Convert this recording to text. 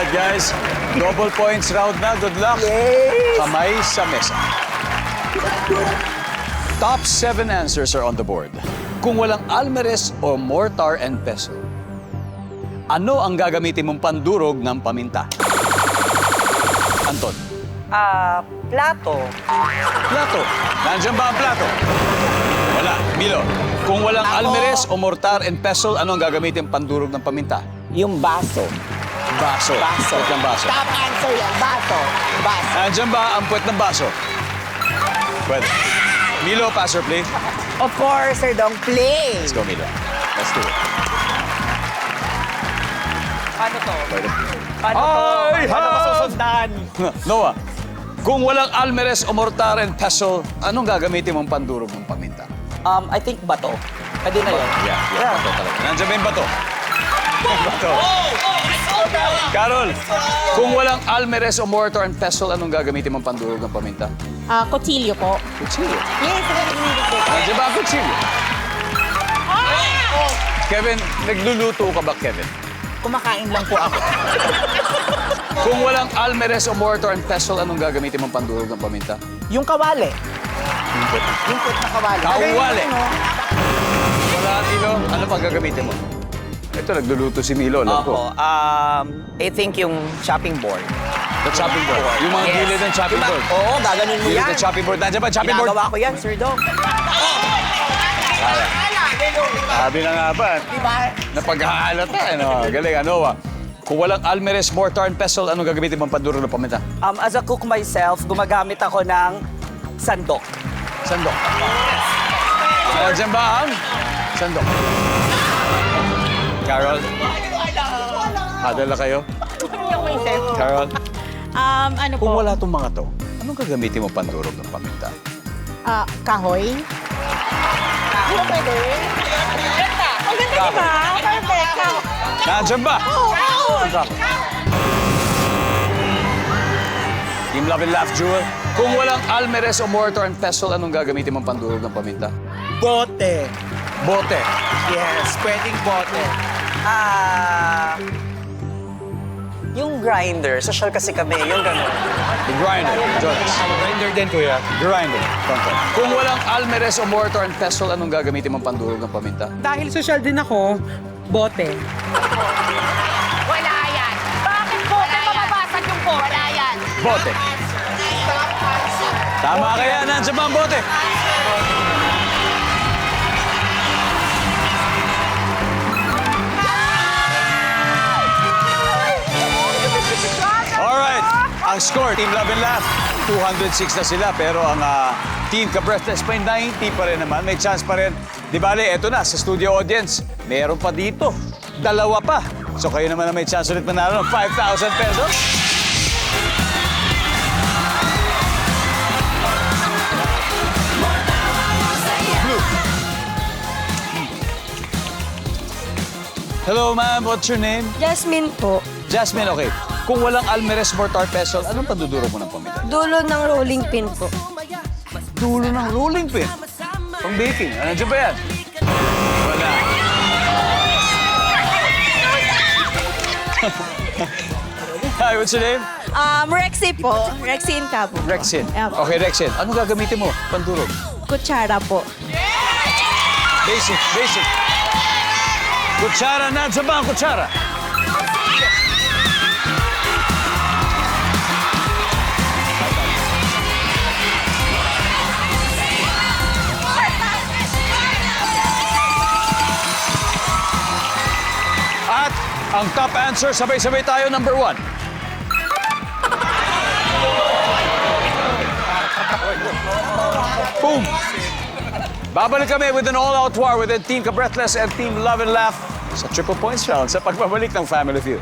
Alright, guys. Double points round na. Good luck. Kamay sa mesa. Top 7 answers are on the board. Kung walang almeres o mortar and pestle, ano ang gagamitin mong pandurog ng paminta? Anton. Plato. Plato. Nandiyan ba ang plato? Wala. Milo. Kung walang almeres o mortar and pestle, ano ang gagamitin pandurog ng paminta? Yung baso. Baso. Baso. Puwet ng baso. Top answer yan. Baso. Baso. Nandiyan ba ang puwet ng baso? Pwede. Milo, pass or play? Of course, Sir Dong. Play. Let's go, Milo. Let's do it. Paano to? Pwede. Paano to? Ay, Paano ha! masusundan? Noah, kung walang almeres o mortar and pestle, anong gagamitin mong pandurog ng paminta? I think bato. Pwede na yun. Yeah, bato talaga. Nandiyan ba yung bato? Bato. Carol, kung walang almeres o mortar and pestle, anong gagamitin mong pandurog ng paminta? Kutsilyo po. Kutsilyo. Yes, narinig ko. Nandiyan ba ang kutsilyo? Kevin, nagluluto ka ba, Kevin? Kumakain lang po ako. Kung walang almeres o mortar and pestle, anong gagamitin mong pandurog ng paminta? Yung kawali. Yung put na kawali. Kawali. Ano? Wala, Tino. Ano pang gagamitin mo? Ito, nagluluto si Milo, alam ko. Ako, I think yung chopping board. The chopping board. Yung mga Yes. gilid ng chopping board. Oo, gaganon mo Gilid yan. ng chopping board. Nandiyan ba ang chopping board? Ginagawa ko yan, Sir Dong. Sabi na nga ba, Diba? napaghahalata. Ano? Galing, ano ba? Kung walang almeres, mortar, and pestle, anong gagamitin mong pandurog ng paminta? As a cook myself, gumagamit ako ng sandok. Sandok. Nandiyan ba ang sandok? Carol? Hadal na kayo? Carol? Ano po? Kung wala itong mga to, anong gagamitin mo pandurog ng paminta? Kahoy. Ano pwede? Ang ganda di ba? Perfect. Nandiyan ba? Kahoy! Team Love and Laugh, Jewel. Kung walang almeres o mortar and pestle, anong gagamitin mong pandurog ng paminta? Bote. Bote. Yes, pwedeng bote. Yung grinder, social kasi kami, yung gano'n. The grinder. Jonas. Grinder din, kuya. Grinder. Tonton. Kung walang almeres o mortar and pestle, anong gagamitin mong pandurog ng paminta? Dahil social din ako, bote. Wala yan. Bakit po? Mababasag yung po. Wala yan. Bote. Tama kaya, nandiyan ba ang bote? Alright, ang score, Team Love and Laugh, 206 na sila. Pero ang Team Ka-Breathless pa 90 pa rin naman. May chance pa rin. Di bale, eto na, sa studio audience, meron pa dito. Dalawa pa. So kayo naman na may chance ulit manalo ng 5,000 pesos. Blue. Hello, ma'am. What's your name? Jasmine po. Jasmine, okay. Kung walang almeres, mortar, pestle, anong panduduro mo ng paminta? Dulo ng rolling pin po. Dulo ng rolling pin. Pang baking. Ano dyan ba yan? Wala. Hi, what's your name? Rexy po. Rexy in Cabo. Rexin. Yeah. Okay, Rexin. Anong gagamitin mo? Pandurog. Kutsara po. Basic, basic. Kutsara, nandiyan ba ang kutsara? At ang top answer, sabay-sabay tayo, number 1. Boom! Babalik kami with an all-out war with Team Ka-Breathless and Team Love and Laugh sa Triple Points Round sa pagbabalik ng Family Feud.